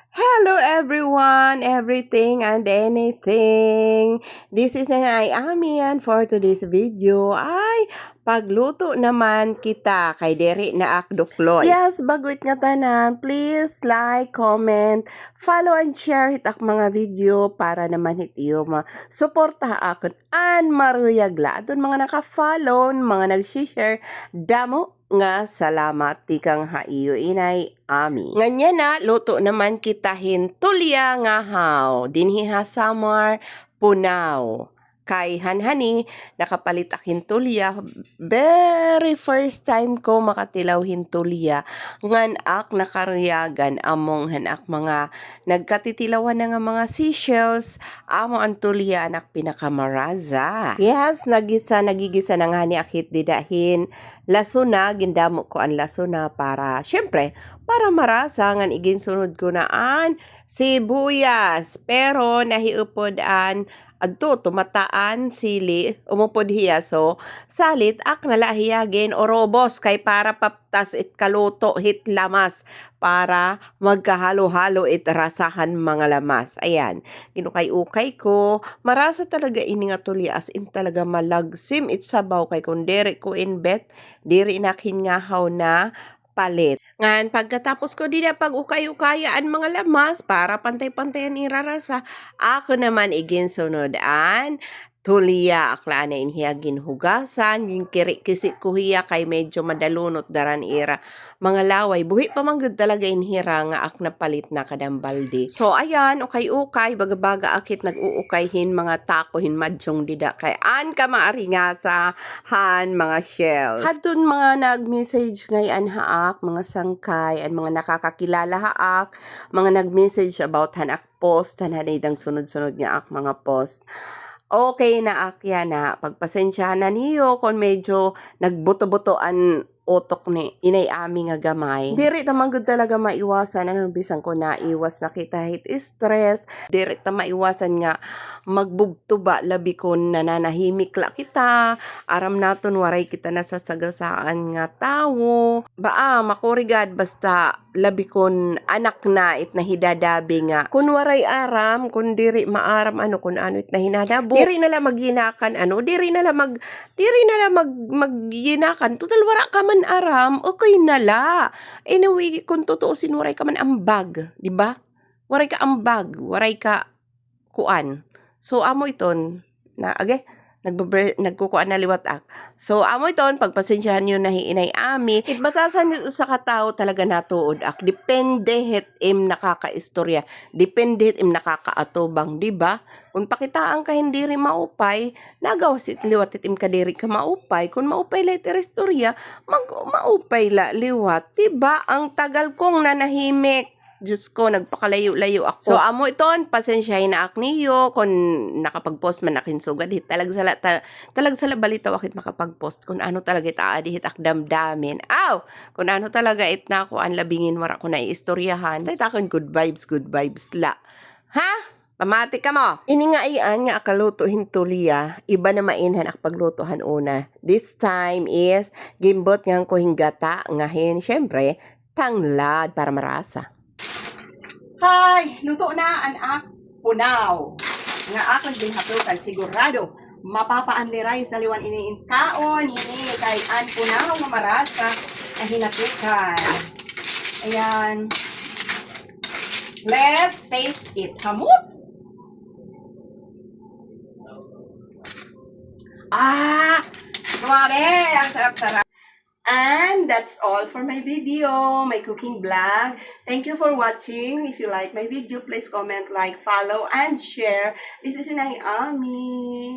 Hello everyone, everything and anything. This is Nanay Ami and for today's video ay pagluto naman kita kay diri na akdukloy. Yes, baguit nga tanan, please like, comment, follow and share hitak mga video para naman hitiyo suporta akon an maruyagla. Adun mga naka-follow, mga nag-share, damo nga salamat tikang haiyo inay ami. Nganya na, luto naman kita hintulya nga haw. Dinhi ha summer, punaw. Kay hanhani, nakapalit ak hintulya. Very first time ko makatilaw hintulya. Ngan ak nakaruyagan among hanak mga nagkatitilawan na nga mga seashells. Amo ang tulya anak pinakamaraza. Yes, nagigisa na nga ni akit didahin. Laso na, gindamo ko ang laso na para, syempre, para marasa ngan igin sunod ko na an sibuyas. Pero nahiupod an adto tumataan sili umupod hiya so salit ak nalahiyagin o robos kay para paptas it kaluto hit lamas para magkahalo-halo it rasahan mga lamas. Ayan, kinukay-ukay ko. Marasa talaga ini nga tuli as in talaga malagsim it sabaw kay kung diri ko inbet diri nakin nga haw na palit. Ngan pagkatapos ko din pag ukay-ukayaan mga lamas para pantay-pantayan irarasa, ako naman igin sunodan tuliya akla na inhiya ginhugasan, yung kisi ko hiya kay medyo madalunot daran ira. Mga laway, buhi pa manggod talaga inhira nga ak napalit na kadambaldi. So ayan, ukay-ukay, baga-baga akit nag-uukayhin mga takohin madjong dida kay an ka maaringasahan mga shells. Hadun mga nag-message ngayon haak, mga sangkay, ang mga nakakakilala haak, mga nag-message about hanak post, hananidang sunod-sunod nga ak mga post. Okay na akya na pagpasensyahan na niyo kung medyo nagbuto-butoan utok ni inay ami nga gamay. Diri ta man gud talaga maiwasan ano bisan ko na iwas na kita hit stress. Diri ta maiwasan nga magbugtuba labi kon nananahimik la kita. Aram naton waray kita nasasagasaan nga tawo. Baa makurigad basta labi kon anak na it nahidadabi nga. Kun waray aram, kun diri maaram ano kun ano it nahinadabo. Diri na lang magginakan ano, diri na lang magginakan. Total wara ka man aram, okay na la. Anyway, kung totoo sinuray ka man ambag, di ba? Waray ka ambag, waray ka kuan. So amo iton na nagkukuan na liwat ak. So amo iton pagpasensyahan niyo na hiinay ami. Batasan nito sa katao talaga natuod ak. Depende het im nakakaistorya. Depende het im nakakaatubang, di ba? Kung pakitaan ka hindi rin maupay, nagawas it liwat it im kadiri ka maupay. Kung maupay la iti istorya, maupay la liwat. Di ba? Ang tagal kong nanahimik. Diyos ko, nagpakalayo-layo ako. So, amo iton, pasensyahin na ak niyo kung nakapag-post man akin sugad. Talag sala balita wakit makapag-post kung ano talaga itaadi hit ak damdamin. Aw! Kung ano talaga it na ako ang labingin wara ko na iistoryahan. Sa itakon good vibes la. Ha? Pamati ka mo. Ini nga iyan nga akaluto hintuliya. Iba na mainhan ak paglutohan una. This time is gimbot nga ko hinggata ngahin. Syempre, tanglad para marasa. Hi! Luto na ang ak punaw. Nga akon din haplutan sigurado. Mapapaanli rice na liwan iniin kaon. Hini kay an punaw nga marasa na hinatukan. Ayan. Let's taste it. Hamut! Ah! Suwabe! Ang sarap-sarap. And that's all for my video, my cooking vlog. Thank you for watching. If you like my video, please comment, like, follow, and share. This is Inay Ami.